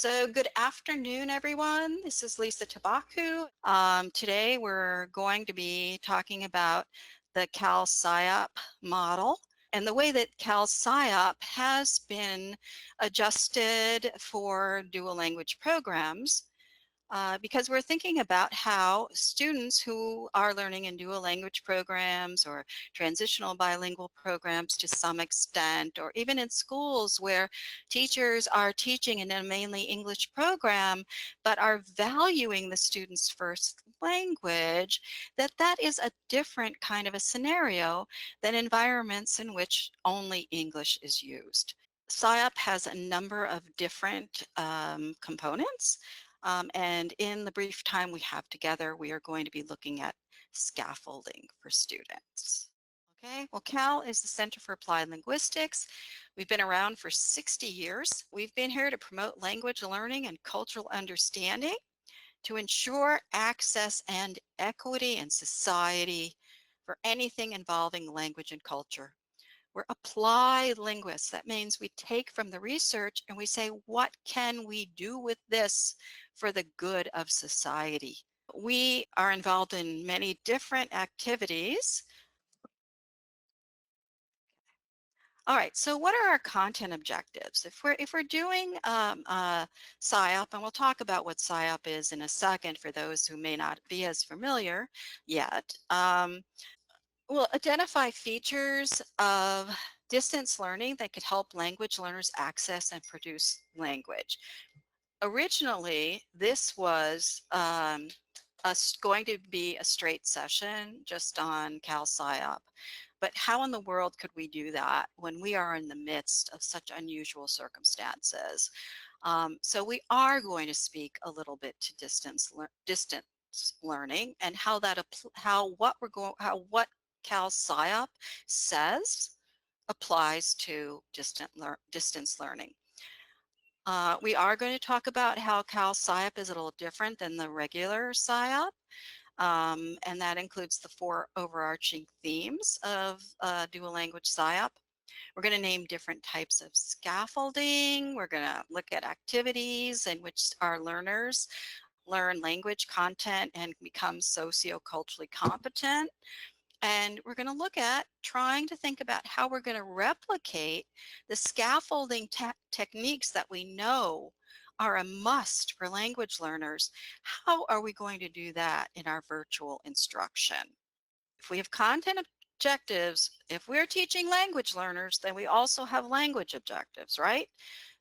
So good afternoon, everyone. This is Lisa Tabaku. Today we're going to be talking about the CAL SIOP model and the way that CAL SIOP has been adjusted for dual language programs. Because we're thinking about how students who are learning in dual language programs or transitional bilingual programs to some extent, or even in schools where teachers are teaching in a mainly English program, but are valuing the student's first language, that is a different kind of a scenario than environments in which only English is used. SIOP has a number of different components. And in the brief time we have together, we are going to be looking at scaffolding for students. Okay, well, CAL is the Center for Applied Linguistics. We've been around for 60 years. We've been here to promote language learning and cultural understanding, to ensure access and equity in society for anything involving language and culture. We're applied linguists. That means we take from the research and we say, what can we do with this for the good of society? We are involved in many different activities. All right, so what are our content objectives? If we're doing SIOP, and we'll talk about what SIOP is in a second for those who may not be as familiar yet, we'll identify features of distance learning that could help language learners access and produce language. Originally, this was going to be a straight session just on CAL SIOP. But how in the world could we do that when we are in the midst of such unusual circumstances? So we are going to speak a little bit to distance learning and how what CAL SIOP says applies to distance learning. We are going to talk about how CAL SIOP is a little different than the regular SIOP, and that includes the 4 overarching themes of dual language SIOP. We're going to name different types of scaffolding. We're going to look at activities in which our learners learn language content and become socioculturally competent. And we're going to look at trying to think about how we're going to replicate the scaffolding techniques that we know are a must for language learners. How are we going to do that in our virtual instruction? If we have content objectives, if we're teaching language learners, then we also have language objectives, right?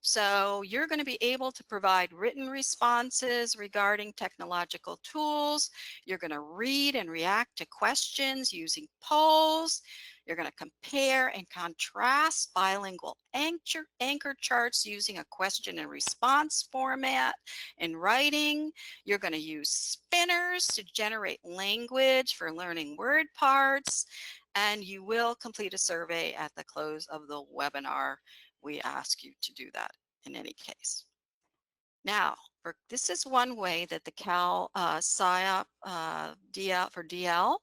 So you're going to be able to provide written responses regarding technological tools. You're going to read and react to questions using polls. You're going to compare and contrast bilingual anchor charts using a question and response format in writing. You're going to use spinners to generate language for learning word parts. And you will complete a survey at the close of the webinar. We ask you to do that in any case. Now, this is one way that the CAL SIOP DL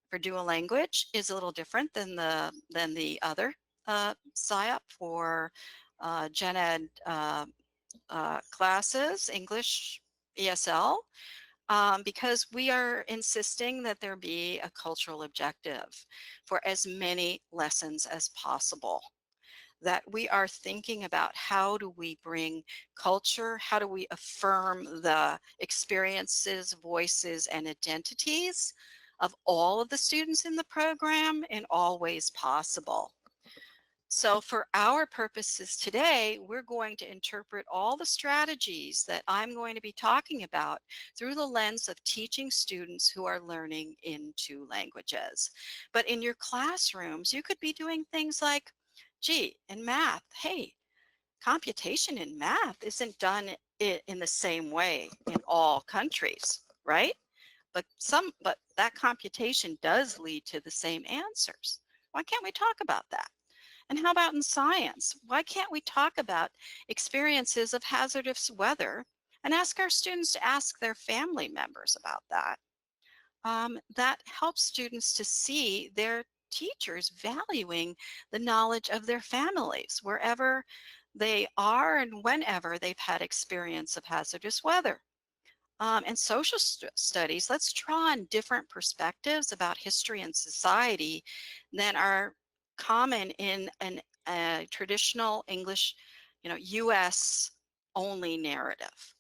for dual language is a little different than the other SIOP for gen ed classes, English, ESL, because we are insisting that there be a cultural objective for as many lessons as possible. That we are thinking about how do we bring culture, how do we affirm the experiences, voices, and identities of all of the students in the program in all ways possible. So for our purposes today, we're going to interpret all the strategies that I'm going to be talking about through the lens of teaching students who are learning in 2 languages. But in your classrooms, you could be doing things like, gee, in math, hey, computation in math isn't done in the same way in all countries, right? But that computation does lead to the same answers. Why can't we talk about that? And how about in science? Why can't we talk about experiences of hazardous weather and ask our students to ask their family members about that? That helps students to see their teachers valuing the knowledge of their families wherever They are and whenever they've had experience of hazardous weather. In social studies, let's draw on different perspectives about history and society than are common in a traditional English, U.S. only narrative.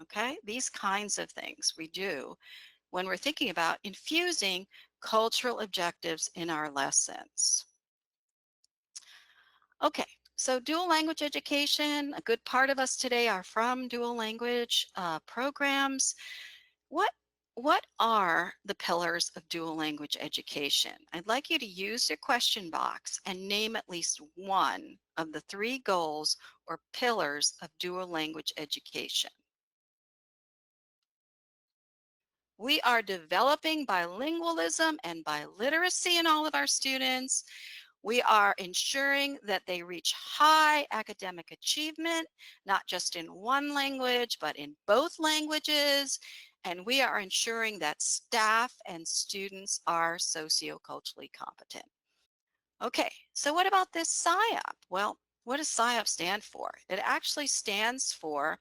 Okay, these kinds of things we do when we're thinking about infusing cultural objectives in our lessons. Okay, so dual language education, a good part of us today are from dual language programs. What what are the pillars of dual language education? I'd like you to use your question box and name at least one of the three goals or pillars of dual language education. We are developing bilingualism and biliteracy in all of our students. We are ensuring that they reach high academic achievement, not just in one language, but in both languages. And we are ensuring that staff and students are socioculturally competent. Okay, so what about this SIOP? Well, what does SIOP stand for? It actually stands for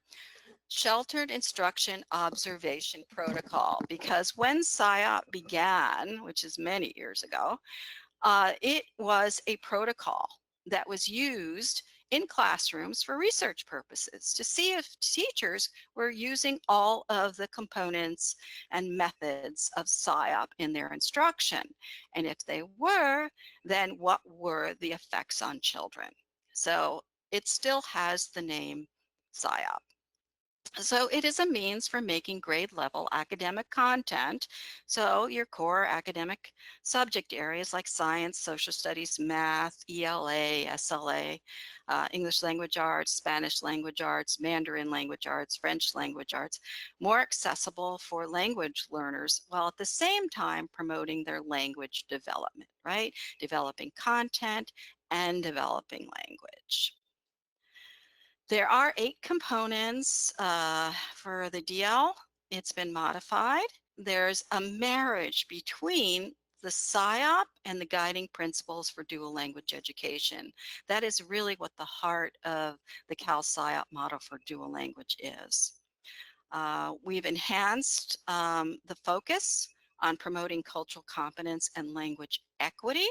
Sheltered Instruction Observation Protocol, because when SIOP began, which is many years ago, it was a protocol that was used in classrooms for research purposes to see if teachers were using all of the components and methods of SIOP in their instruction. And if they were, then what were the effects on children? So it still has the name SIOP. So it is a means for making grade level academic content. So your core academic subject areas like science, social studies, math, ELA, SLA, English language arts, Spanish language arts, Mandarin language arts, French language arts, more accessible for language learners, while at the same time promoting their language development, right? Developing content and developing language. There are 8 components for the DL. It's been modified. There's a marriage between the SIOP and the guiding principles for dual language education. That is really what the heart of the CAL SIOP model for dual language is. We've enhanced the focus on promoting cultural competence and language equity.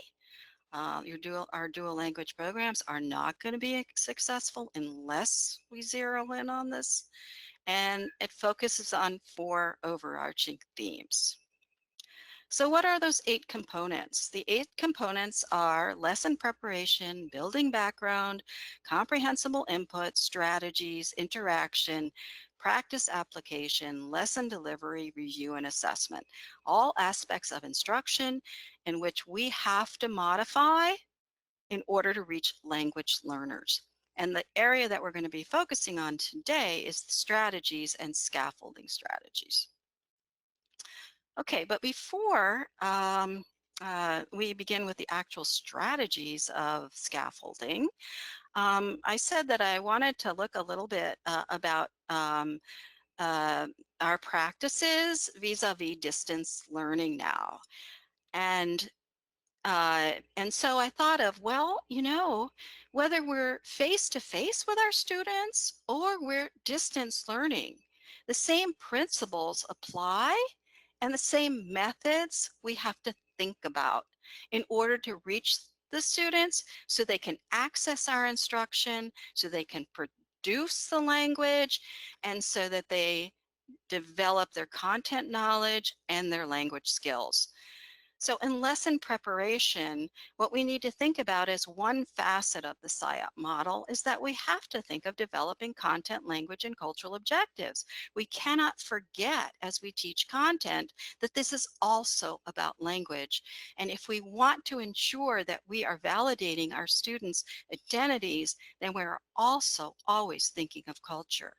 Our dual language programs are not going to be successful unless we zero in on this. And it focuses on 4 overarching themes. So what are those 8 components? The 8 components are lesson preparation, building background, comprehensible input, strategies, interaction, practice application, lesson delivery, review, and assessment. All aspects of instruction in which we have to modify in order to reach language learners. And the area that we're going to be focusing on today is the strategies and scaffolding strategies. Okay, but before we begin with the actual strategies of scaffolding, I said that I wanted to look a little bit about uh, our practices vis-a-vis distance learning now. And so I thought of, well, whether we're face to face with our students or we're distance learning, the same principles apply and the same methods we have to think about in order to reach the students so they can access our instruction, so they can produce the language, and so that they develop their content knowledge and their language skills. So in lesson preparation, what we need to think about as one facet of the SIOP model is that we have to think of developing content, language, and cultural objectives. We cannot forget as we teach content that this is also about language. And if we want to ensure that we are validating our students' identities, then we're also always thinking of culture.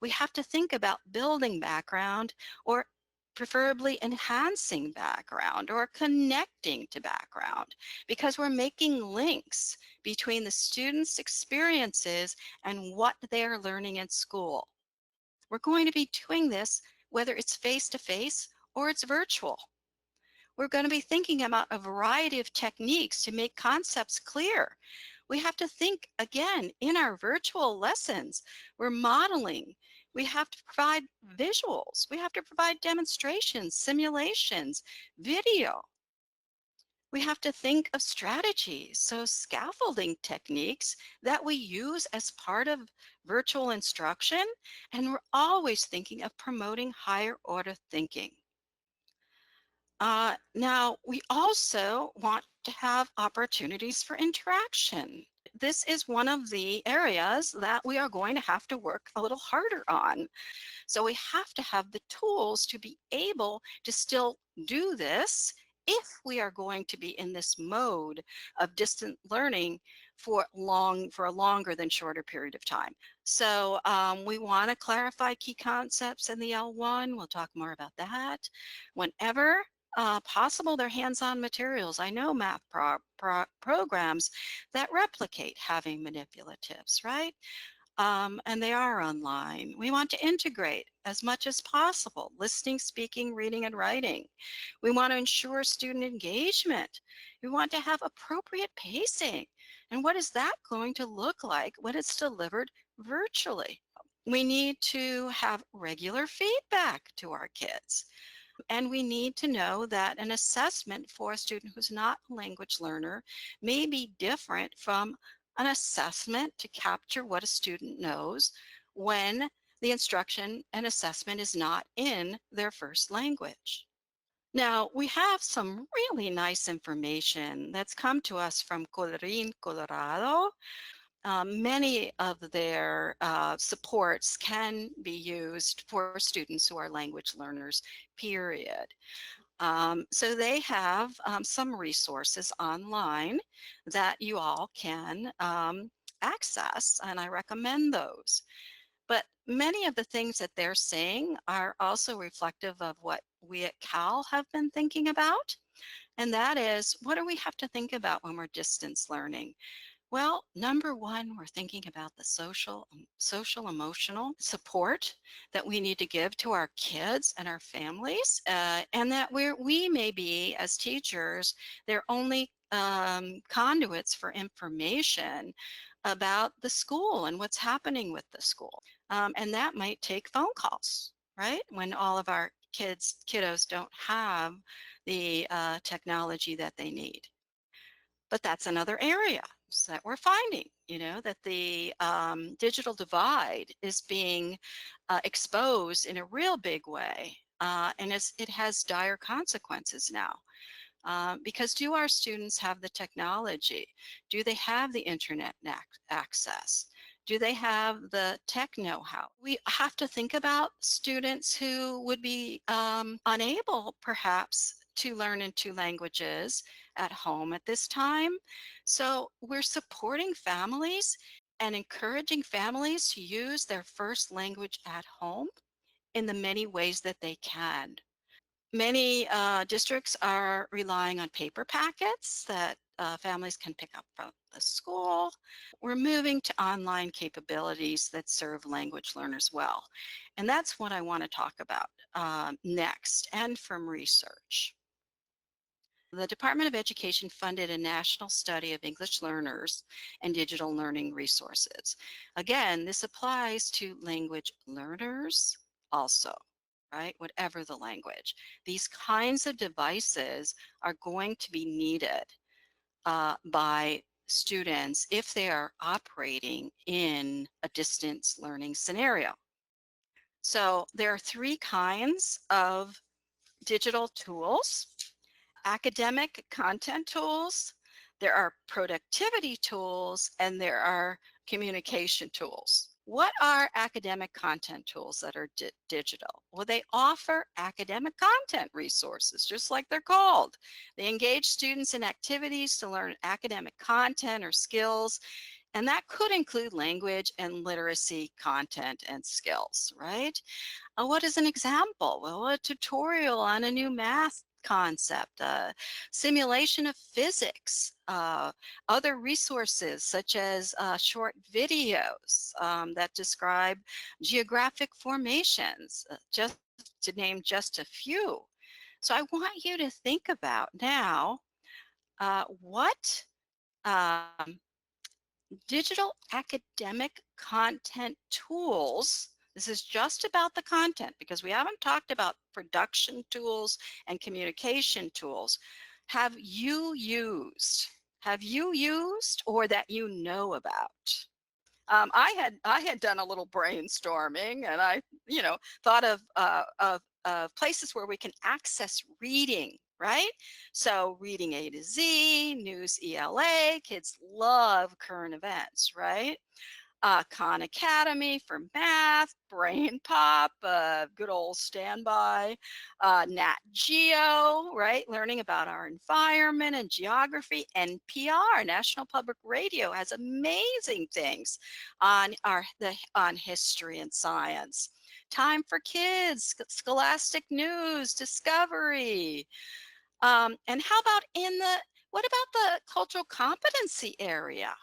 We have to think about building background, or preferably enhancing background or connecting to background, because we're making links between the students' experiences and what they're learning in school. We're going to be doing this whether it's face-to-face or it's virtual. We're going to be thinking about a variety of techniques to make concepts clear. We have to think again in our virtual lessons. We're modeling. We have to provide visuals. We have to provide demonstrations, simulations, video. We have to think of strategies, so scaffolding techniques that we use as part of virtual instruction, and we're always thinking of promoting higher order thinking. Now, we also want to have opportunities for interaction. This is one of the areas that we are going to have to work a little harder on. So we have to have the tools to be able to still do this if we are going to be in this mode of distant learning for a longer than shorter period of time. So we want to clarify key concepts in the L1. We'll talk more about that. Whenever possible, they're hands-on materials. I know math programs that replicate having manipulatives, right? And they are online. We want to integrate as much as possible, listening, speaking, reading, and writing. We want to ensure student engagement. We want to have appropriate pacing. And what is that going to look like when it's delivered virtually? We need to have regular feedback to our kids. And we need to know that an assessment for a student who's not a language learner may be different from an assessment to capture what a student knows when the instruction and assessment is not in their first language. Now, we have some really nice information that's come to us from Colorín, Colorado. Many of their supports can be used for students who are language learners, period. So they have some resources online that you all can access, and I recommend those. But many of the things that they're saying are also reflective of what we at CAL have been thinking about, and that is, what do we have to think about when we're distance learning? Well, number one, we're thinking about the social emotional support that we need to give to our kids and our families, and that we may be, as teachers, they're only conduits for information about the school and what's happening with the school. And that might take phone calls, right? When all of our kiddos don't have the technology that they need. But that's another area that we're finding, that the digital divide is being exposed in a real big way. And it has dire consequences now. Because do our students have the technology? Do they have the internet access? Do they have the tech know-how? We have to think about students who would be unable, perhaps, to learn in two languages at home at this time. So we're supporting families and encouraging families to use their first language at home in the many ways that they can. Many districts are relying on paper packets that families can pick up from the school. We're moving to online capabilities that serve language learners well. And that's what I want to talk about next, and from research. The Department of Education funded a national study of English learners and digital learning resources. Again, this applies to language learners also, right? Whatever the language. These kinds of devices are going to be needed by students if they are operating in a distance learning scenario. So there are three kinds of digital tools: academic content tools, there are productivity tools, and there are communication tools. What are academic content tools that are digital? Well, they offer academic content resources, just like they're called. They engage students in activities to learn academic content or skills, and that could include language and literacy content and skills, right? What is an example? Well, a tutorial on a new math concept, simulation of physics, other resources such as short videos that describe geographic formations, just to name just a few. So I want you to think about now what um, Digital academic content tools. This is just about the content because we haven't talked about production tools and communication tools. Have you used? Have you used or that you know about? I had done a little brainstorming, and I, thought of places where we can access reading, right? So reading A to Z, News ELA, kids love current events, right? Khan Academy for math, Brain Pop, good old standby, Nat Geo, right? Learning about our environment and geography. NPR, National Public Radio, has amazing things on history and science. Time for Kids, Scholastic News, Discovery. And how about what about the cultural competency area?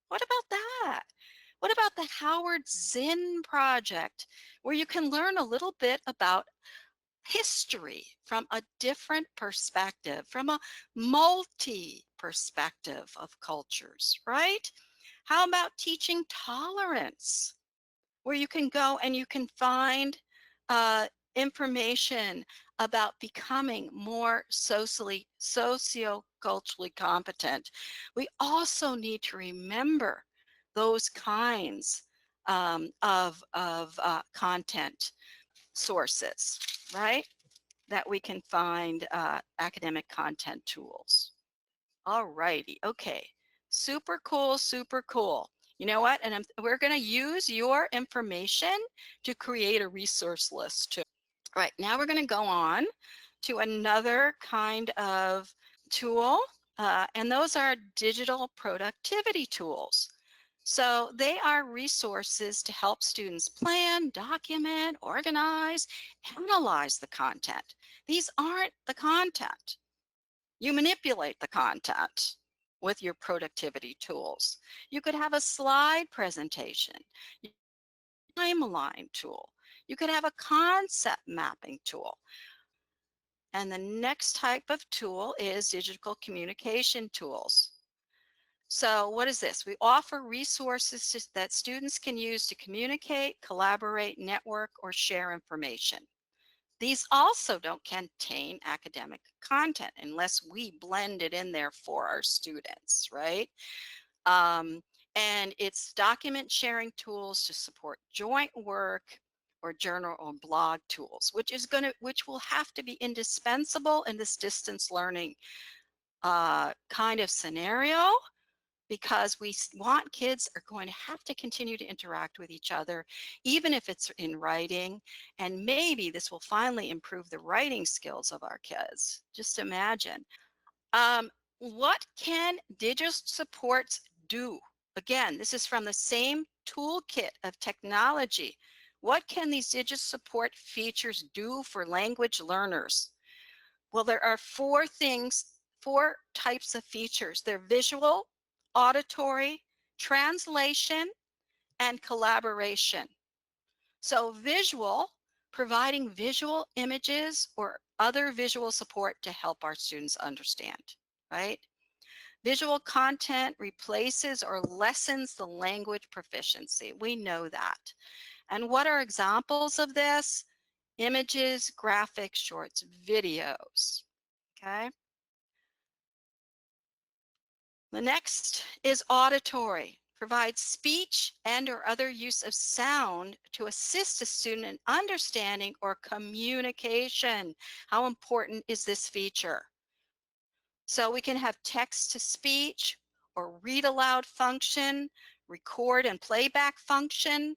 What about that? What about the Howard Zinn Project, where you can learn a little bit about history from a different perspective, from a multi perspective of cultures, right? How about teaching tolerance, where you can go and you can find information about becoming more socioculturally competent? We also need to remember those kinds of content sources, right? That we can find academic content tools. All righty. Okay. Super cool. Super cool. You know what? And we're going to use your information to create a resource list too. All right. Now we're going to go on to another kind of tool, and those are digital productivity tools. So they are resources to help students plan, document, organize, analyze the content. These aren't the content. You manipulate the content with your productivity tools. You could have a slide presentation, timeline tool. You could have a concept mapping tool. And the next type of tool is digital communication tools. So what is this? We offer resources that students can use to communicate, collaborate, network, or share information. These also don't contain academic content unless we blend it in there for our students, right? And it's document sharing tools to support joint work or journal or blog tools, which will have to be indispensable in this distance learning kind of scenario, because we want kids are going to have to continue to interact with each other, even if it's in writing. And maybe this will finally improve the writing skills of our kids. Just imagine. Um, what can digital supports do? Again, this is from the same toolkit of technology. What can these digital support features do for language learners? Well, there are four types of features. They're visual, auditory, translation, and collaboration. So visual, providing visual images or other visual support to help our students understand, right? Visual content replaces or lessens the language proficiency. We know that. And what are examples of this? Images, graphics, shorts, videos, okay? The next is auditory. Provides speech and or other use of sound to assist a student in understanding or communication. How important is this feature? So we can have text to speech or read aloud function, record and playback function.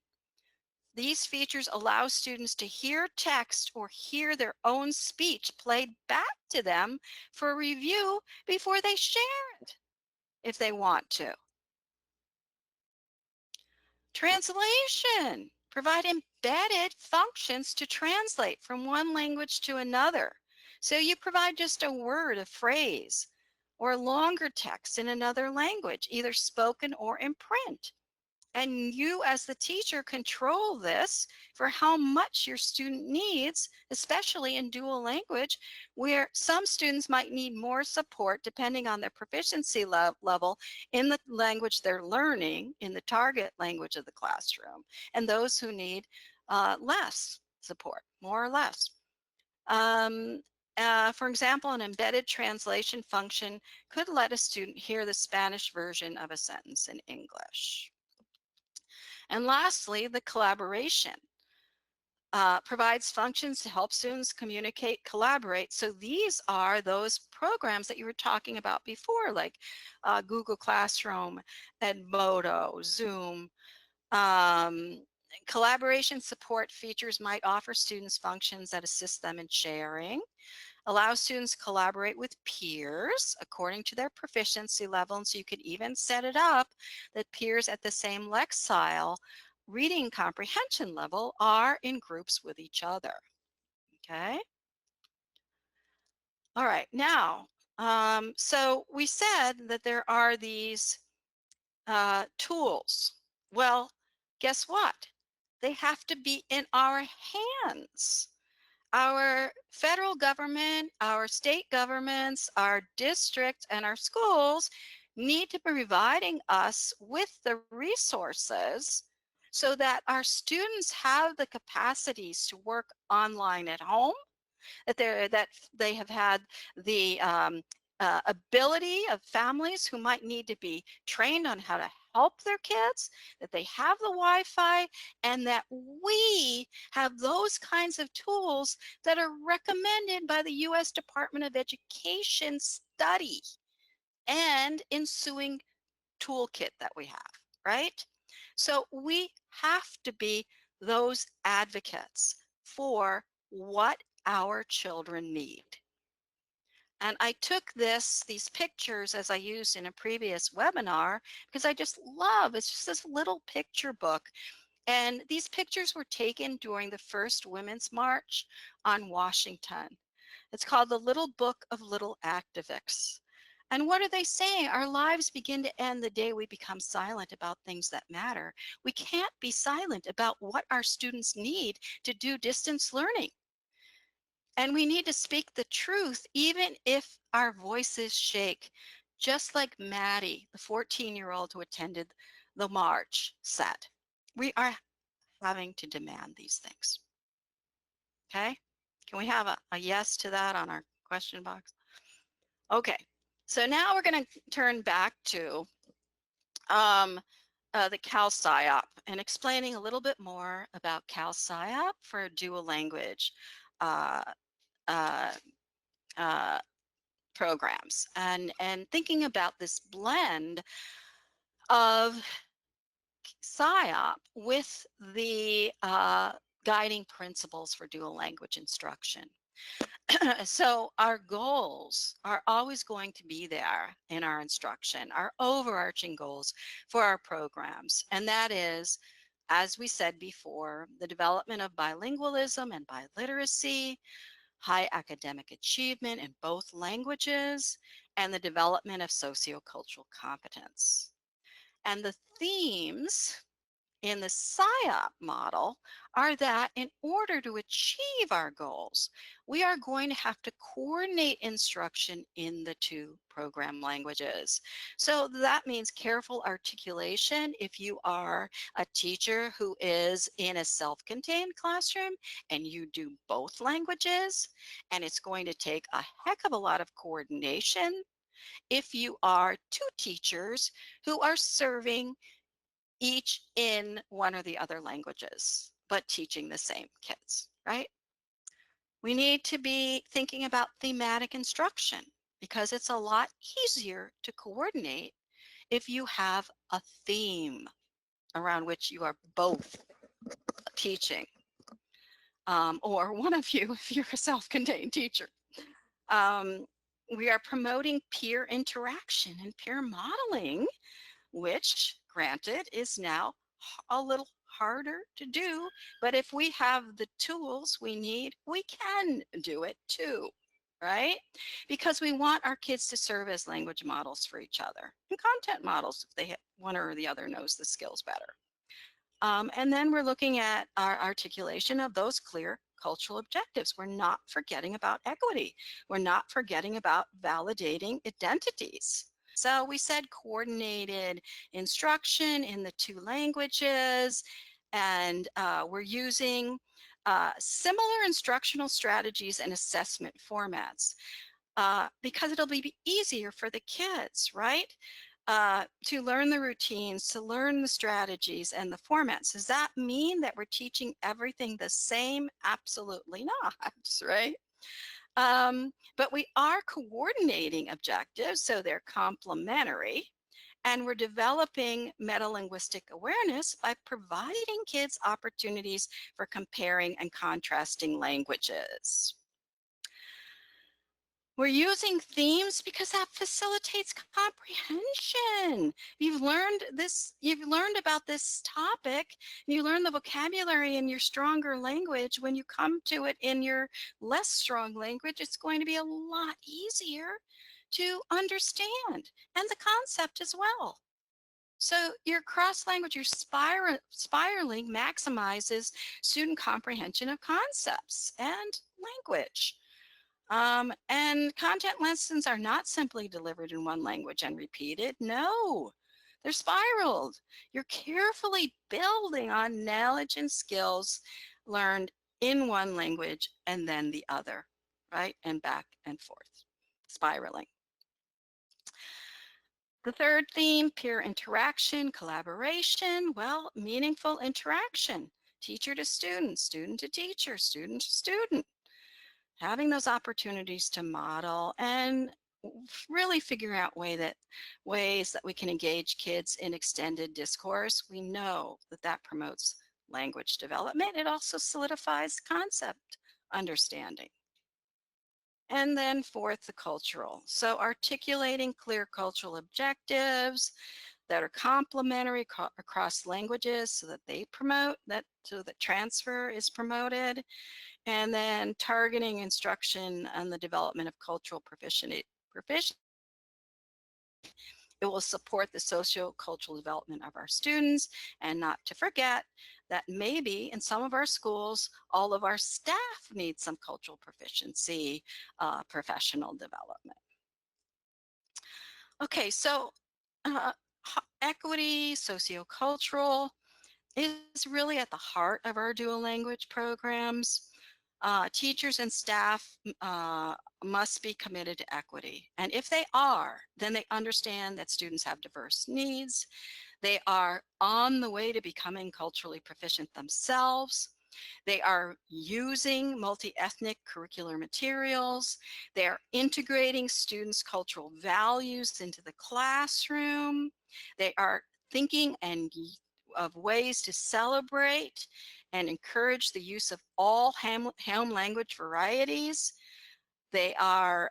These features allow students to hear text or hear their own speech played back to them for review before they share it if they want to. Translation. Provide embedded functions to translate from one language to another. So you provide just a word, a phrase, or longer text in another language, either spoken or in print. And you as the teacher control this for how much your student needs, especially in dual language, where some students might need more support depending on their proficiency level in the language they're learning, in the target language of the classroom, and those who need less support, more or less. For example, an embedded translation function could let a student hear the Spanish version of a sentence in English. And lastly, the collaboration provides functions to help students communicate, collaborate. So these are those programs that you were talking about before, like Google Classroom, Edmodo, Zoom. Collaboration support features might offer students functions that assist them in sharing, allow students to collaborate with peers according to their proficiency level. And so you could even set it up that peers at the same lexile reading comprehension level are in groups with each other. Okay. All right. Now, so we said that there are these tools. Well, guess what? They have to be in our hands. Our federal government, our state governments, our districts, and our schools need to be providing us with the resources so that our students have the capacities to work online at home, that they have had the ability of families who might need to be trained on how to help their kids, that they have the Wi-Fi, and that we have those kinds of tools that are recommended by the U.S. Department of Education study and ensuing toolkit that we have, right? So we have to be those advocates for what our children need. And I took these pictures as I used in a previous webinar because I just love, it's just this little picture book. And these pictures were taken during the first Women's March on Washington. It's called The Little Book of Little Activists. And what are they saying? Our lives begin to end the day we become silent about things that matter. We can't be silent about what our students need to do distance learning. And we need to speak the truth, even if our voices shake, just like Maddie, the 14-year-old who attended the march, said. We are having to demand these things. Okay? Can we have a yes to that on our question box? Okay. So now we're going to turn back to the CAL SIOP and explaining a little bit more about CAL SIOP for dual language uh, uh, uh, programs, and thinking about this blend of SIOP with the guiding principles for dual language instruction. So our goals are always going to be there in our instruction, our overarching goals for our programs. And that is, as we said before, the development of bilingualism and biliteracy, high academic achievement in both languages, and the development of sociocultural competence. And the themes in the SIOP model are that in order to achieve our goals, we are going to have to coordinate instruction in the two program languages. So that means careful articulation if you are a teacher who is in a self-contained classroom and you do both languages, and it's going to take a heck of a lot of coordination if you are two teachers who are serving each in one or the other languages, but teaching the same kids, right? We need to be thinking about thematic instruction because it's a lot easier to coordinate if you have a theme around which you are both teaching, or one of you if you're a self-contained teacher. We are promoting peer interaction and peer modeling, which, granted, is now a little harder to do, but if we have the tools we need, we can do it too, right? Because we want our kids to serve as language models for each other and content models if they one or the other knows the skills better. And then we're looking at our articulation of those clear cultural objectives. We're not forgetting about equity. We're not forgetting about validating identities. So we said coordinated instruction in the two languages, and we're using similar instructional strategies and assessment formats because it'll be easier for the kids, right? To learn the routines, to learn the strategies and the formats. Does that mean that we're teaching everything the same? Absolutely not, right? But we are coordinating objectives, so they're complementary. And we're developing metalinguistic awareness by providing kids opportunities for comparing and contrasting languages. We're using themes because that facilitates comprehension. You've learned about this topic, you learn the vocabulary in your stronger language. When you come to it in your less strong language, it's going to be a lot easier to understand, and the concept as well. So your cross-language, your spiraling maximizes student comprehension of concepts and language. And content lessons are not simply delivered in one language and repeated. No, they're spiraled. You're carefully building on knowledge and skills learned in one language and then the other, right? And back and forth, spiraling. The third theme, peer interaction, collaboration. Well, meaningful interaction, teacher to student, student to teacher, student to student. Having those opportunities to model and really figure out ways that we can engage kids in extended discourse. We know that that promotes language development. It also solidifies concept understanding. And then fourth, the cultural. So articulating clear cultural objectives that are complementary across languages so that they promote that, so that transfer is promoted. And then targeting instruction and the development of cultural proficiency. It will support the socio-cultural development of our students, and not to forget that maybe in some of our schools, all of our staff need some cultural proficiency, professional development. Okay, so equity, sociocultural is really at the heart of our dual language programs. Teachers and staff must be committed to equity. And if they are, then they understand that students have diverse needs. They are on the way to becoming culturally proficient themselves. They are using multi-ethnic curricular materials. They are integrating students' cultural values into the classroom. They are thinking of ways to celebrate and encourage the use of all home language varieties. They are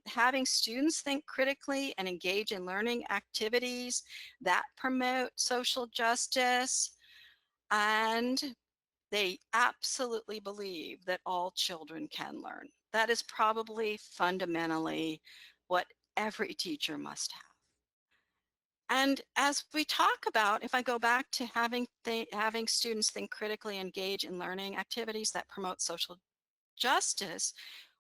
having students think critically and engage in learning activities that promote social justice. And they absolutely believe that all children can learn. That is probably fundamentally what every teacher must have. And as we talk about, if I go back to having students think critically, engage in learning activities that promote social justice,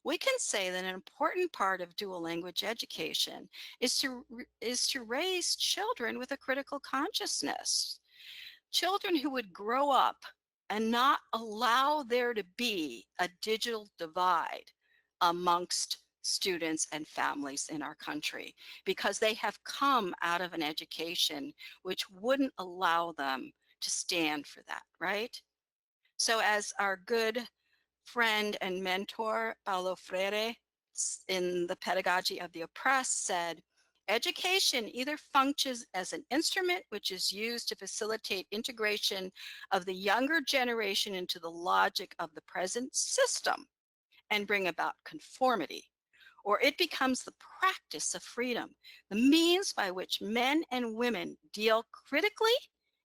we can say that an important part of dual language education is to raise children with a critical consciousness. Children who would grow up and not allow there to be a digital divide amongst students and families in our country, because they have come out of an education which wouldn't allow them to stand for that, right? So as our good friend and mentor, Paulo Freire, in The Pedagogy of the Oppressed said, education either functions as an instrument which is used to facilitate integration of the younger generation into the logic of the present system and bring about conformity, or it becomes the practice of freedom, the means by which men and women deal critically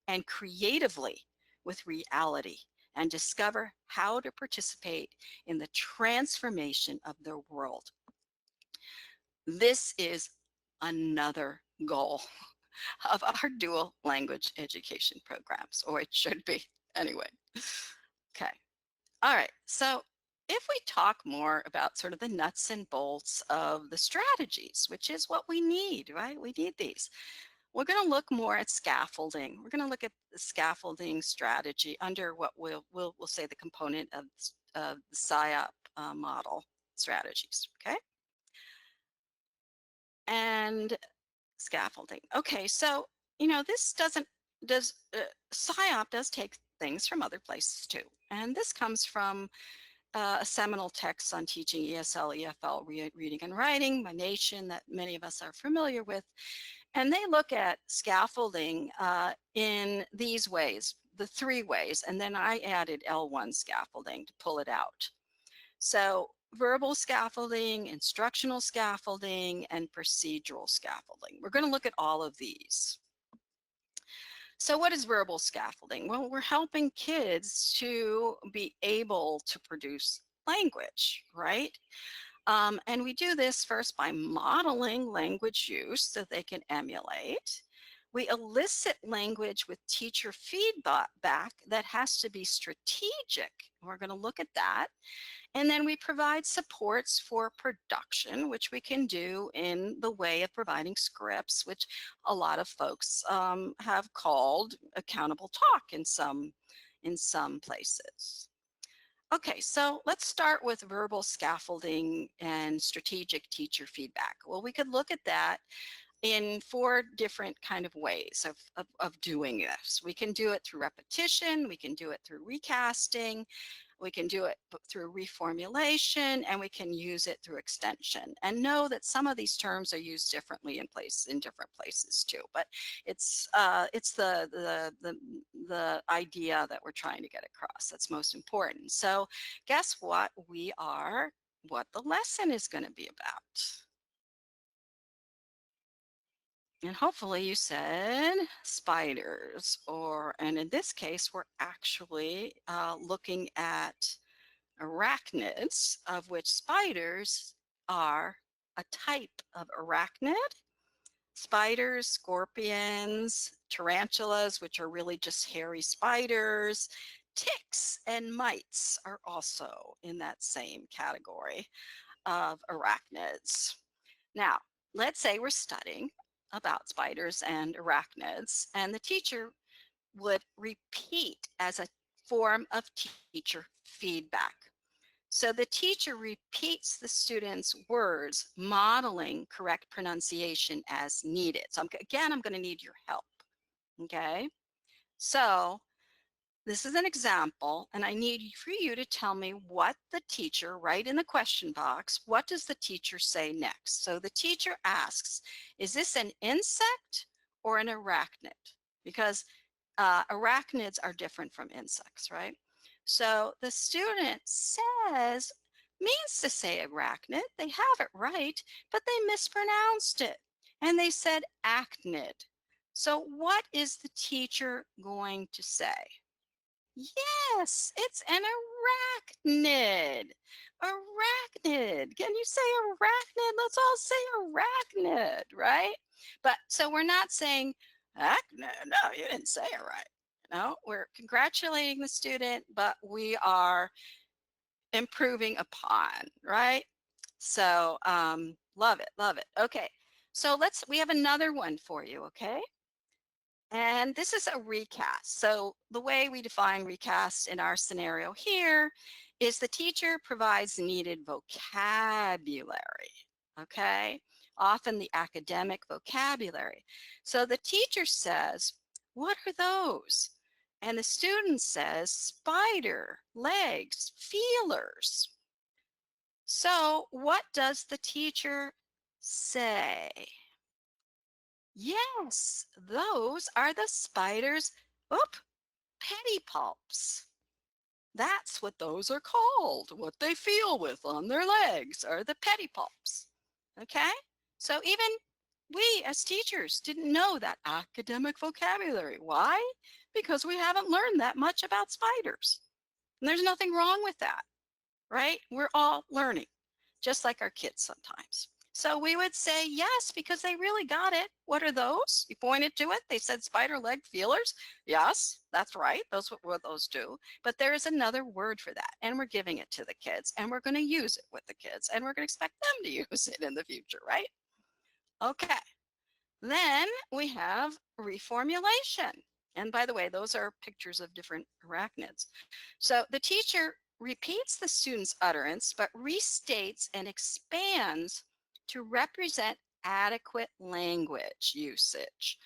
and creatively with reality and discover how to participate in the transformation of their world. This is another goal. of our dual language education programs, or it should be anyway. Okay. All right. So if we talk more about sort of the nuts and bolts of the strategies, which is what we need, right? We need these. We're going to look more at scaffolding. We're going to look at the scaffolding strategy under what we'll say the component of the SIOP model strategies. Okay. And scaffolding. Okay, so this SIOP does take things from other places too, and this comes from a seminal text on teaching ESL, EFL reading and writing by Nation that many of us are familiar with, and they look at scaffolding in these ways, the 3 ways, and then I added L1 scaffolding to pull it out. So verbal scaffolding, instructional scaffolding, and procedural scaffolding. We're going to look at all of these. So what is verbal scaffolding? Well, we're helping kids to be able to produce language, right? And we do this first by modeling language use so they can emulate. We elicit language with teacher feedback that has to be strategic. We're going to look at that. And then we provide supports for production, which we can do in the way of providing scripts, which a lot of folks have called accountable talk in some places. Okay, so let's start with verbal scaffolding and strategic teacher feedback. Well, we could look at that in 4 different kind of ways of doing this. We can do it through repetition, we can do it through recasting, we can do it through reformulation, and we can use it through extension. And know that some of these terms are used differently in different places too. But it's the idea that we're trying to get across that's most important. So guess what the lesson is going to be about. And hopefully you said spiders, and in this case, we're actually looking at arachnids, of which spiders are a type of arachnid. Spiders, scorpions, tarantulas, which are really just hairy spiders, ticks and mites are also in that same category of arachnids. Now, let's say we're studying about spiders and arachnids, and the teacher would repeat as a form of teacher feedback. So the teacher repeats the student's words, modeling correct pronunciation as needed. So I'm going to need your help. Okay. So this is an example, and I need for you to tell me what the teacher, write in the question box, what does the teacher say next? So the teacher asks, is this an insect or an arachnid? Because arachnids are different from insects, right? So the student says, means to say arachnid, they have it right, but they mispronounced it. And they said achnid. So what is the teacher going to say? Yes, it's an arachnid. Arachnid. Can you say arachnid? Let's all say arachnid, right? But so we're not saying arachnid. No, you didn't say it right. No, we're congratulating the student, but we are improving upon, right? So love it, love it. Okay, so we have another one for you, okay? And this is a recast. So the way we define recast in our scenario here is the teacher provides needed vocabulary, okay? Often the academic vocabulary. So the teacher says, what are those? And the student says, spider, legs, feelers. So what does the teacher say? Yes, those are the spider's pedipalps. That's what those are called. What they feel with on their legs are the pedipalps. Okay? So even we as teachers didn't know that academic vocabulary. Why? Because we haven't learned that much about spiders. And there's nothing wrong with that, right? We're all learning, just like our kids sometimes. So we would say yes, because they really got it. What are those? You pointed to it. They said spider leg feelers. Yes, that's right. Those what those do. But there is another word for that. And we're giving it to the kids, and we're going to use it with the kids, and we're going to expect them to use it in the future, right? Okay. Then we have reformulation. And by the way, those are pictures of different arachnids. So the teacher repeats the student's utterance, but restates and expands to represent adequate language usage.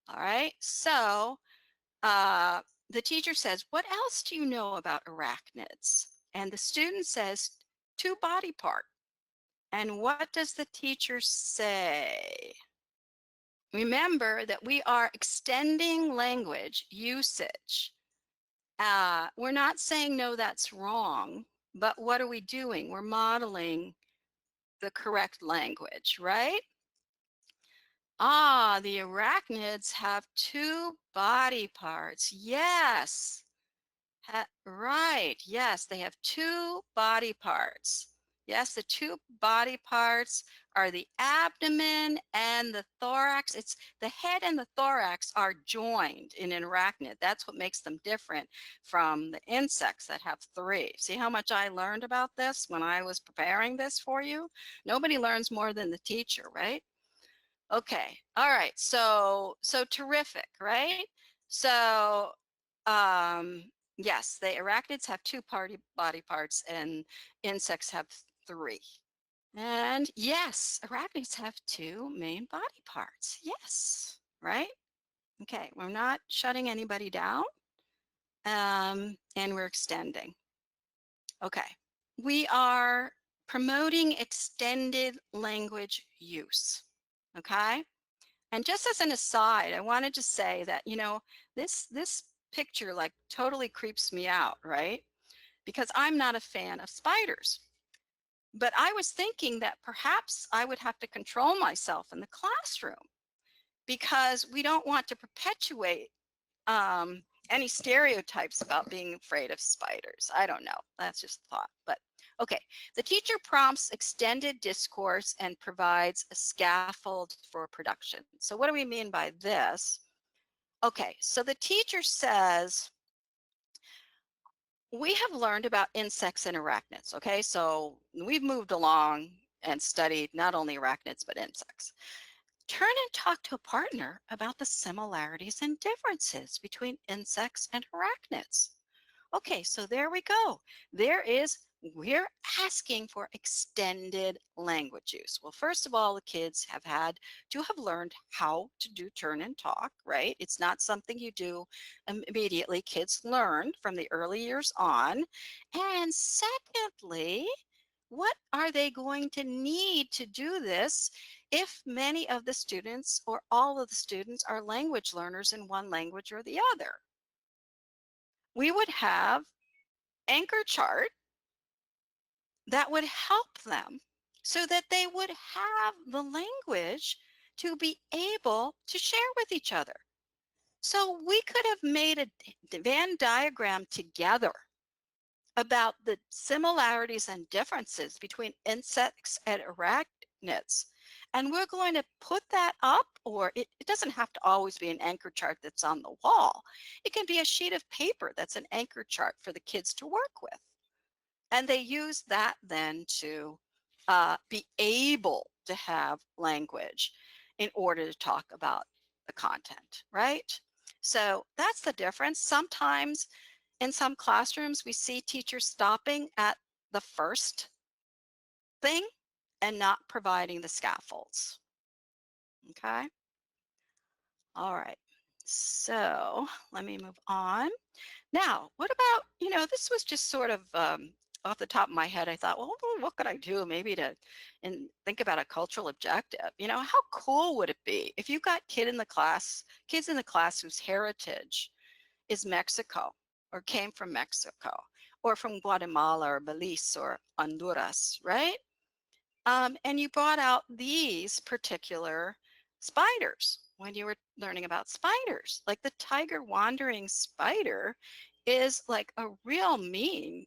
All right. So the teacher says, "What else do you know about arachnids?" And the student says, "Two body part." And what does the teacher say? Remember that we are extending language usage. We're not saying, no, that's wrong, but what are we doing? We're modeling the correct language, right? The arachnids have two body parts. Yes. Right. Yes, they have two body parts. Yes, the two body parts are the abdomen and the thorax. It's the head and the thorax are joined in an arachnid. That's what makes them different from the insects that have three. See how much I learned about this when I was preparing this for you? Nobody learns more than the teacher, right? Okay. All right. So terrific, right? So um yes, the arachnids have two body parts and insects have three. And yes, arachnids have two main body parts. Yes, right? Okay, we're not shutting anybody down. And we're extending. Okay. We are promoting extended language use. Okay. And just as an aside, I wanted to say that, this picture like totally creeps me out, right? Because I'm not a fan of spiders. But I was thinking that perhaps I would have to control myself in the classroom because we don't want to perpetuate any stereotypes about being afraid of spiders. I don't know. That's just a thought. But okay, the teacher prompts extended discourse and provides a scaffold for production. So what do we mean by this? Okay, so the teacher says, we have learned about insects and arachnids. Okay, so we've moved along and studied not only arachnids, but insects. Turn and talk to a partner about the similarities and differences between insects and arachnids. Okay, so there we go. We're asking for extended language use. Well, first of all, the kids have had to have learned how to do turn and talk, right? It's not something you do immediately. Kids learn from the early years on. And secondly, what are they going to need to do this if many of the students or all of the students are language learners in one language or the other? We would have anchor chart that would help them so that they would have the language to be able to share with each other. So we could have made a Venn diagram together about the similarities and differences between insects and arachnids. And we're going to put that up, or it doesn't have to always be an anchor chart that's on the wall. It can be a sheet of paper that's an anchor chart for the kids to work with. And they use that then to be able to have language in order to talk about the content, right? So that's the difference. Sometimes in some classrooms, we see teachers stopping at the first thing and not providing the scaffolds. Okay. All right. So let me move on. Now, what about, this was just sort of off the top of my head. I thought, well, what could I do maybe to and think about a cultural objective? How cool would it be if you got kids in the class whose heritage is Mexico or came from Mexico or from Guatemala or Belize or Honduras, right? And you brought out these particular spiders when you were learning about spiders. Like the tiger wandering spider is like a real mean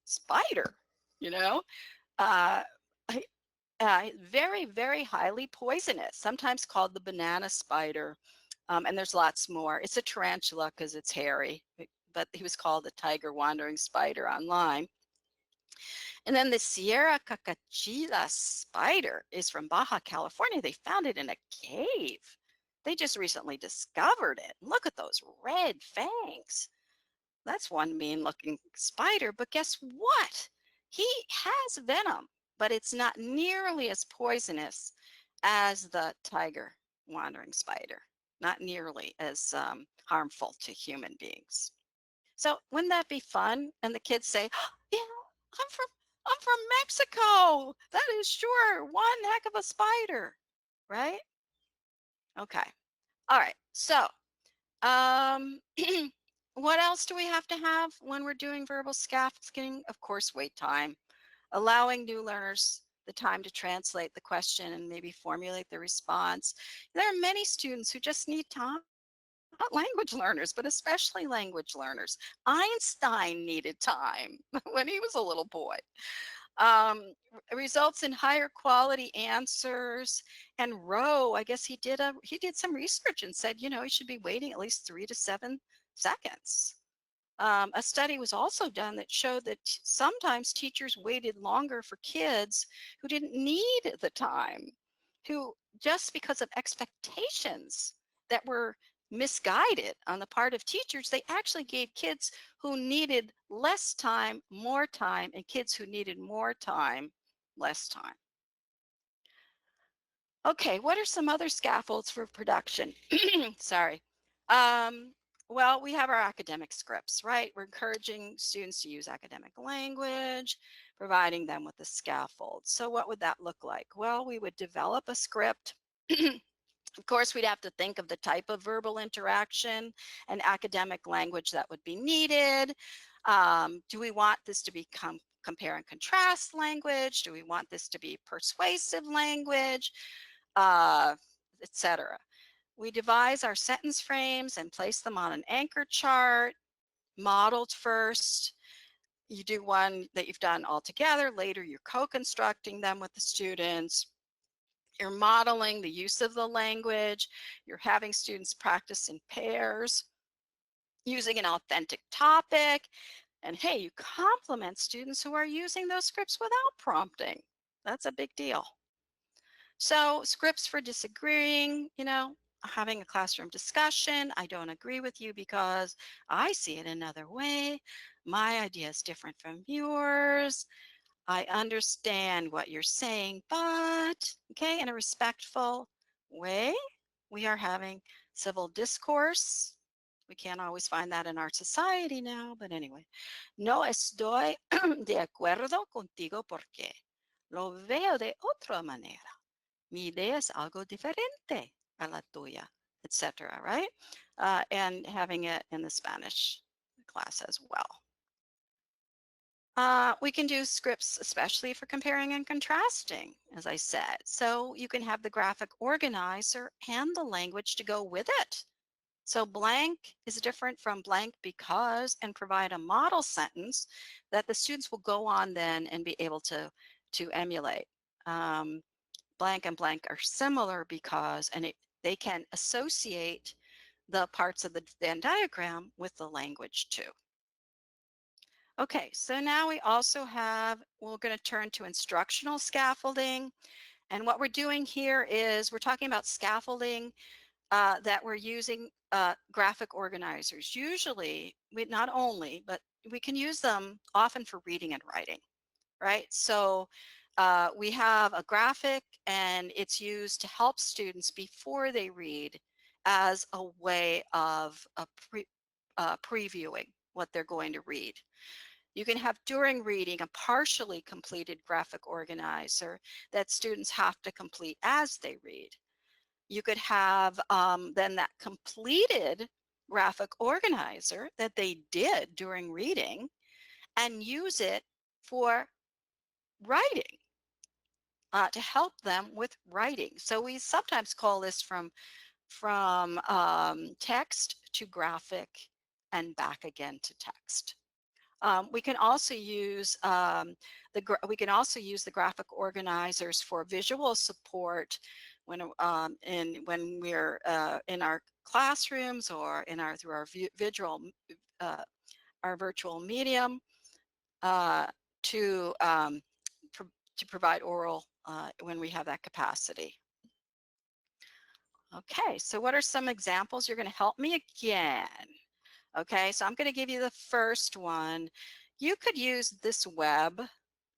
spider, you know? Uh, I, very, very highly poisonous, sometimes called the banana spider. And there's lots more. It's a tarantula because it's hairy, but he was called a tiger wandering spider online. And then the Sierra Cacachila spider is from Baja California. They found it in a cave. They just recently discovered it. Look at those red fangs. That's one mean looking spider, but guess what? He has venom, but it's not nearly as poisonous as the tiger wandering spider, not nearly as harmful to human beings. So wouldn't that be fun? And the kids say, "Yeah, I'm from I'm from Mexico. That is sure one heck of a spider, right?" Okay. All right. So um, what else do we have to have when we're doing verbal scaffolding? Of course, wait time, allowing new learners the time to translate the question and maybe formulate the response. There are many students who just need time, not language learners, but especially language learners. Einstein needed time when he was a little boy. Results in higher quality answers. And Rowe, I guess he did some research and said, he should be waiting at least 3 to 7 seconds. A study was also done that showed that sometimes teachers waited longer for kids who didn't need the time, who just because of expectations that were misguided on the part of teachers, they actually gave kids who needed less time more time, and kids who needed more time less time. Okay, what are some other scaffolds for production? Sorry. Um, well, we have our academic scripts, right? We're encouraging students to use academic language, providing them with the scaffold. So what would that look like? Well, we would develop a script. Of course, we'd have to think of the type of verbal interaction and academic language that would be needed. Do we want this to become compare and contrast language? Do we want this to be persuasive language? Etc. We devise our sentence frames and place them on an anchor chart, modeled first. You do one that you've done all together. Later, you're co-constructing them with the students. You're modeling the use of the language. You're having students practice in pairs, using an authentic topic. And hey, you compliment students who are using those scripts without prompting. That's a big deal. So scripts for disagreeing, having a classroom discussion. I don't agree with you because I see it another way. My idea is different from yours. I understand what you're saying, but, okay, in a respectful way, we are having civil discourse. We can't always find that in our society now, but anyway. No estoy de acuerdo contigo porque lo veo de otra manera. Mi idea es algo diferente a la tuya, etc., right? And having it in the Spanish class as well. We can do scripts especially for comparing and contrasting, as I said. So you can have the graphic organizer and the language to go with it. So blank is different from blank because, and provide a model sentence that the students will go on then and be able to emulate. Blank and blank are similar because, and they can associate the parts of the Venn diagram with the language too. Okay, so now we also have, we're going to turn to instructional scaffolding. And what we're doing here is we're talking about scaffolding that we're using graphic organizers. Usually, not only, but we can use them often for reading and writing, right? So we have a graphic and it's used to help students before they read as a way of previewing what they're going to read. You can have during reading a partially completed graphic organizer that students have to complete as they read. You could have then that completed graphic organizer that they did during reading and use it for writing to help them with writing. So we sometimes call this from text to graphic and back again to text. We can also use the graphic organizers for visual support when we're in our classrooms or through uh, our virtual medium uh, to pro to provide oral when we have that capacity. Okay, so what are some examples? You're going to help me again. Okay, so I'm going to give you the first one. You could use this web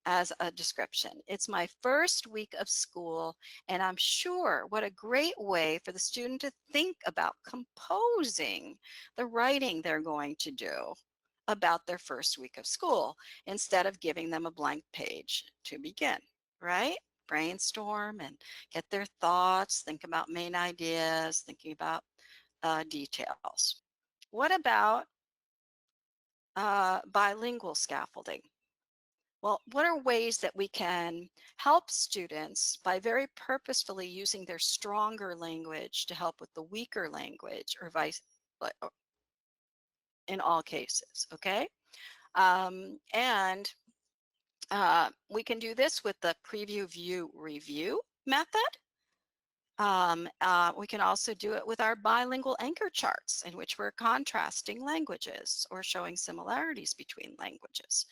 as a description. It's my first week of school, and I'm sure what a great way for the student to think about composing the writing they're going to do about their first week of school instead of giving them a blank page to begin, right? Brainstorm and get their thoughts, think about main ideas, thinking about details. What about bilingual scaffolding? Well, what are ways that we can help students by very purposefully using their stronger language to help with the weaker language, or vice in all cases, okay? And we can do this with the preview, view, review method. We can also do it with our bilingual anchor charts, in which we're contrasting languages or showing similarities between languages.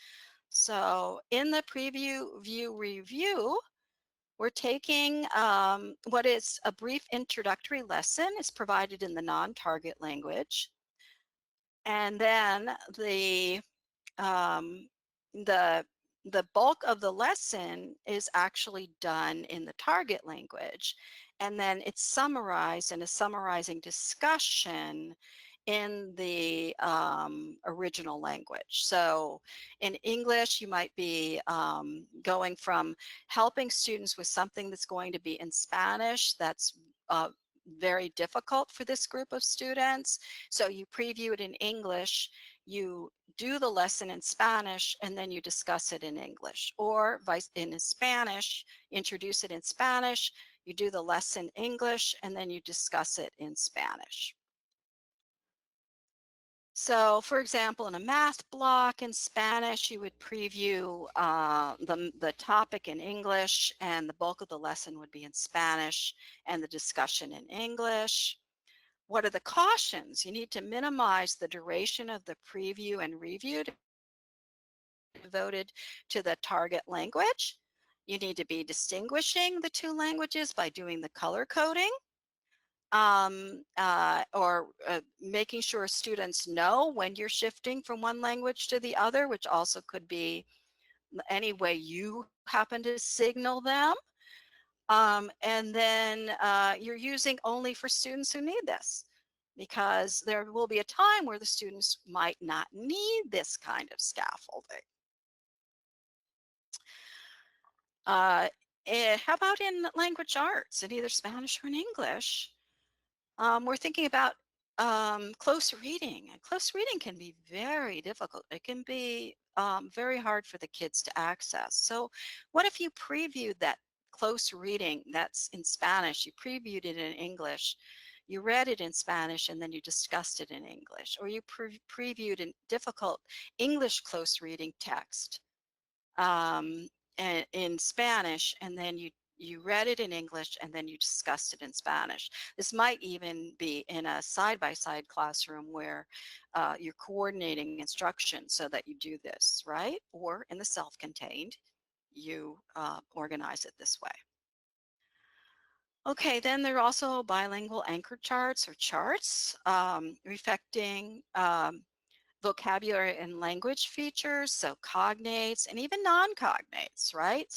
So in the preview, view, review, we're taking what is a brief introductory lesson is provided in the non-target language. And then um, the the bulk of the lesson is actually done in the target language, and then it's summarized in a summarizing discussion in the original language. So in English, you might be going from helping students with something that's going to be in Spanish that's very difficult for this group of students. So you preview it in English, you do the lesson in Spanish, and then you discuss it in English, or vice in Spanish, introduce it in Spanish, you do the lesson English, and then you discuss it in Spanish. So for example, in a math block in Spanish, you would preview the topic in English, and the bulk of the lesson would be in Spanish and the discussion in English. What are the cautions? You need to minimize the duration of the preview and review devoted to the target language. You need to be distinguishing the two languages by doing the color coding, or making sure students know when you're shifting from one language to the other, which also could be any way you happen to signal them. And then you're using only for students who need this, because there will be a time where the students might not need this kind of scaffolding. How about in language arts, in either Spanish or in English? We're thinking about close reading. And close reading can be very difficult. It can be very hard for the kids to access. So what if you previewed that close reading that's in Spanish, you previewed it in English, you read it in Spanish, and then you discussed it in English, or you previewed a difficult English close reading text um, in Spanish, and then you read it in English, and then you discussed it in Spanish. This might even be in a side-by-side classroom where you're coordinating instruction so that you do this, right? Or in the self-contained, you organize it this way. Okay, then there are also bilingual anchor charts or charts reflecting vocabulary and language features, so cognates and even non-cognates, right?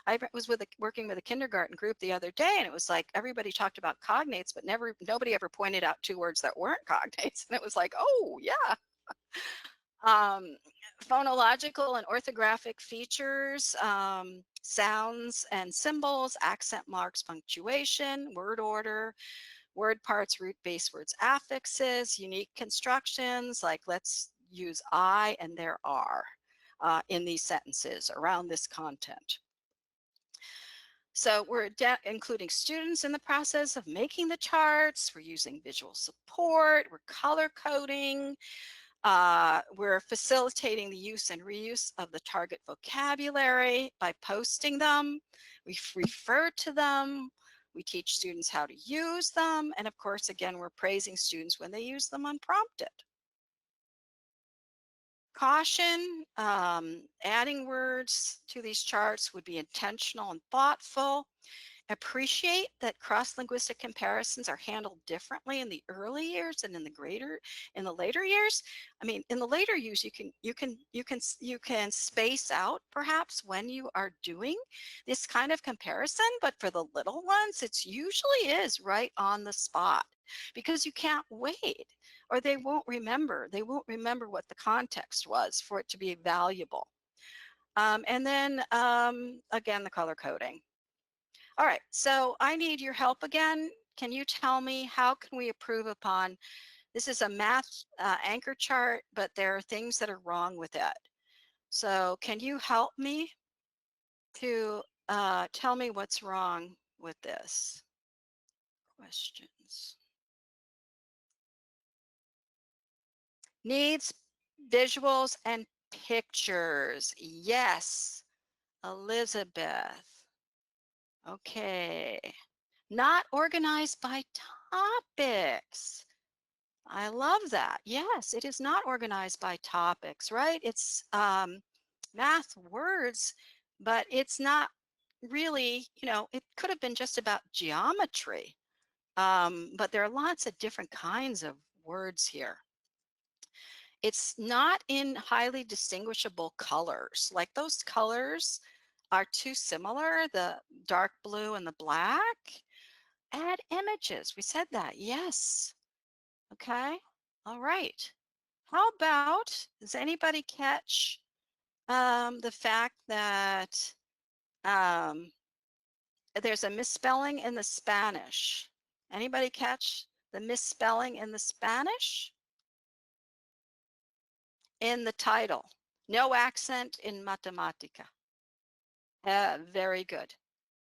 I was working with a kindergarten group the other day, and it was like everybody talked about cognates, but nobody ever pointed out two words that weren't cognates, and it was like, oh yeah. Phonological and orthographic features, sounds and symbols, accent marks, punctuation, word order, word parts, root base words, affixes, unique constructions, like let's use I and there are in these sentences around this content. So we're including students in the process of making the charts. We're using visual support. We're color coding. We're facilitating the use and reuse of the target vocabulary by posting them. We refer to them. We teach students how to use them. And of course, again, we're praising students when they use them unprompted. Caution, adding words to these charts would be intentional and thoughtful. Appreciate that cross-linguistic comparisons are handled differently in the early years and in the later years. I mean, in the later years, you can space out perhaps when you are doing this kind of comparison, but for the little ones, it's usually is right on the spot because you can't wait or they won't remember. They won't remember what the context was for it to be valuable. And then again, the color coding. All right, so I need your help again. Can you tell me how can we improve upon, this is a math anchor chart, but there are things that are wrong with it. So can you help me to tell me what's wrong with this? Questions. Needs visuals and pictures. Yes, Elizabeth. Okay. Not organized by topics. I love that. Yes, it is not organized by topics, right? It's math words, but it's not really, you know, it could have been just about geometry. But there are lots of different kinds of words here. It's not in highly distinguishable colors. Like those colors are too similar, the dark blue and the black. Add images. We said that. Yes. Okay. All right. How about, does anybody catch the fact that there's a misspelling in the Spanish? Anybody catch the misspelling in the Spanish? In the title. No accent in Matematica. Very good.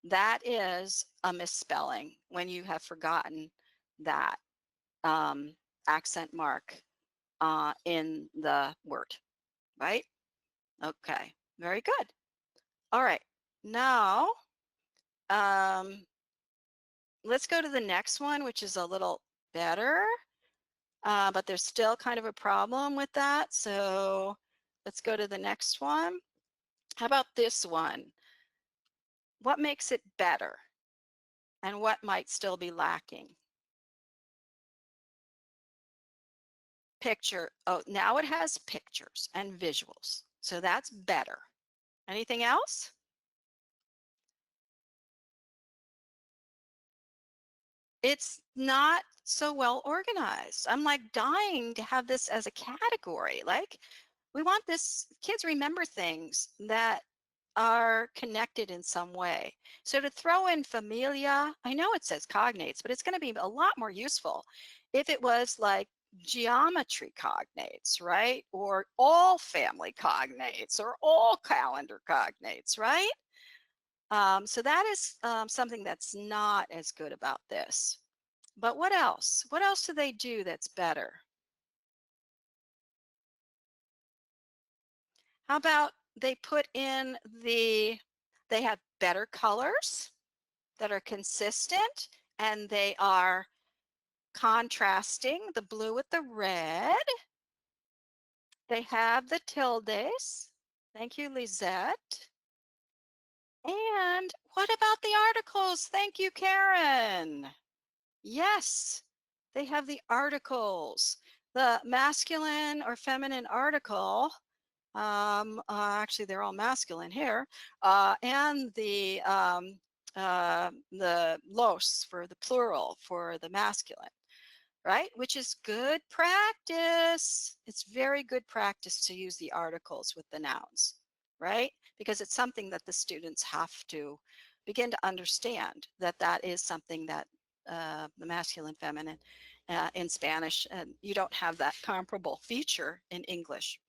That is a misspelling when you have forgotten that accent mark in the word, right? Okay, very good. All right, now let's go to the next one, which is a little better, but there's still kind of a problem with that. So let's go to the next one. How about this one? What makes it better? And what might still be lacking? Picture. Oh, now it has pictures and visuals. So that's better. Anything else? It's not so well organized. I'm like dying to have this as a category. Like, we want this, kids remember things that are connected in some way. So to throw in familia, I know it says cognates, but it's going to be a lot more useful if it was like geometry cognates, right? Or all family cognates or all calendar cognates, right? So that is something that's not as good about this. But what else? What else do they do that's better? How about they put in they have better colors that are consistent and they are contrasting the blue with the red. They have the tildes. Thank you, Lisette. And what about the articles? Thank you, Karen. Yes, they have the articles. The masculine or feminine article, actually they're all masculine here, and the los for the plural for the masculine, right? Which is good practice. It's very good practice to use the articles with the nouns, right? Because it's something that the students have to begin to understand that that is something that the masculine, feminine in Spanish, and you don't have that comparable feature in English.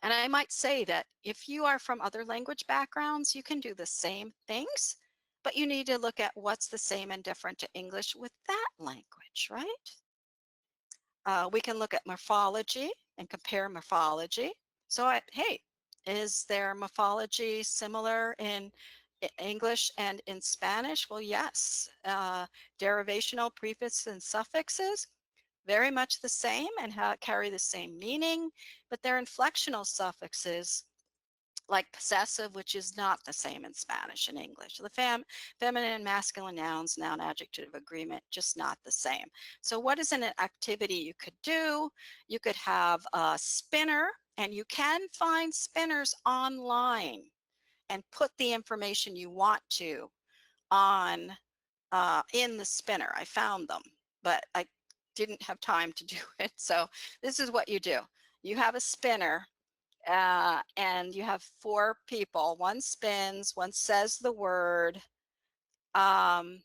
And I might say that if you are from other language backgrounds, you can do the same things, but you need to look at what's the same and different to English with that language, right? We can look at morphology and compare morphology. So hey, is there morphology similar in English and in Spanish? Well, yes. Derivational prefixes and suffixes, very much the same and carry the same meaning, but they're inflectional suffixes like possessive, which is not the same in Spanish and English. The feminine and masculine nouns, noun, adjective agreement, just not the same. So what is an activity you could do? You could have a spinner, and you can find spinners online and put the information you want to on in the spinner. I found them, but I didn't have time to do it. So this is what you do. You have a spinner, and you have 4 people. One spins, one says the word, and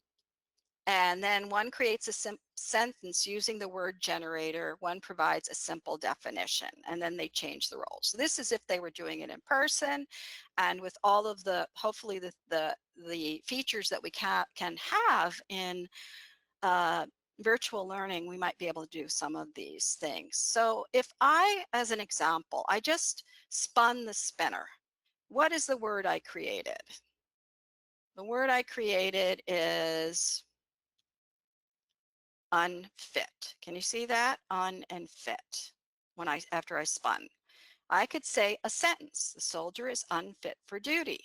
then one creates a sentence using the word generator. One provides a simple definition, and then they change the roles. So this is if they were doing it in person, and with all of the, hopefully the features that we can have in virtual learning, we might be able to do some of these things. So if I, as an example, I just spun the spinner, what is the word I created? The word I created is unfit. Can you see that? Un and fit. After I spun, I could say a sentence. The soldier is unfit for duty.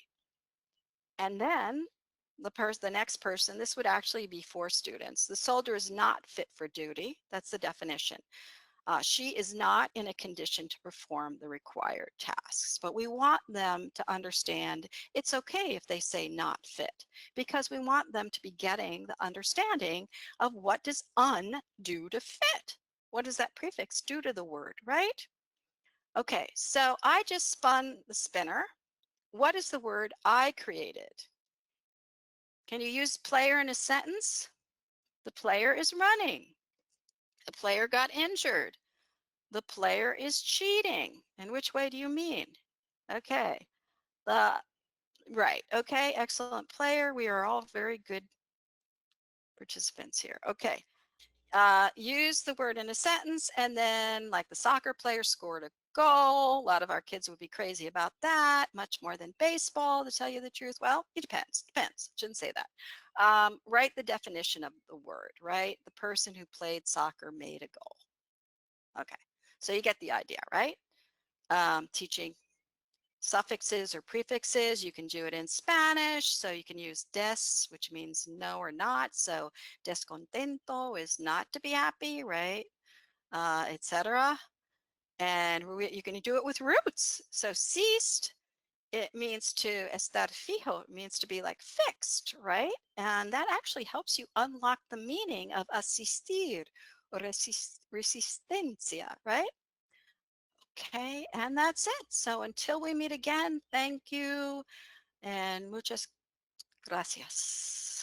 And then the next person, this would actually be 4 students. The soldier is not fit for duty. That's the definition. She is not in a condition to perform the required tasks, but we want them to understand it's okay if they say not fit, because we want them to be getting the understanding of what does un do to fit. What does that prefix do to the word, right? Okay, so I just spun the spinner. What is the word I created? Can you use player in a sentence? The player is running. The player got injured. The player is cheating. And which way do you mean? Okay. Right. Okay. Excellent player. We are all very good participants here. Okay. Use the word in a sentence, and then like the soccer player scored a goal. A lot of our kids would be crazy about that, much more than baseball, to tell you the truth. Well, it depends. Shouldn't say that. Write the definition of the word, right? The person who played soccer made a goal. Okay. So you get the idea, right? Teaching suffixes or prefixes. You can do it in Spanish, so you can use des, which means no or not. So descontento is not to be happy, right? Etc. And you can do it with roots. So ceased, it means to estar fijo, it means to be like fixed, right? And that actually helps you unlock the meaning of asistir or resistencia, right? Okay, and that's it. So until we meet again, thank you and muchas gracias.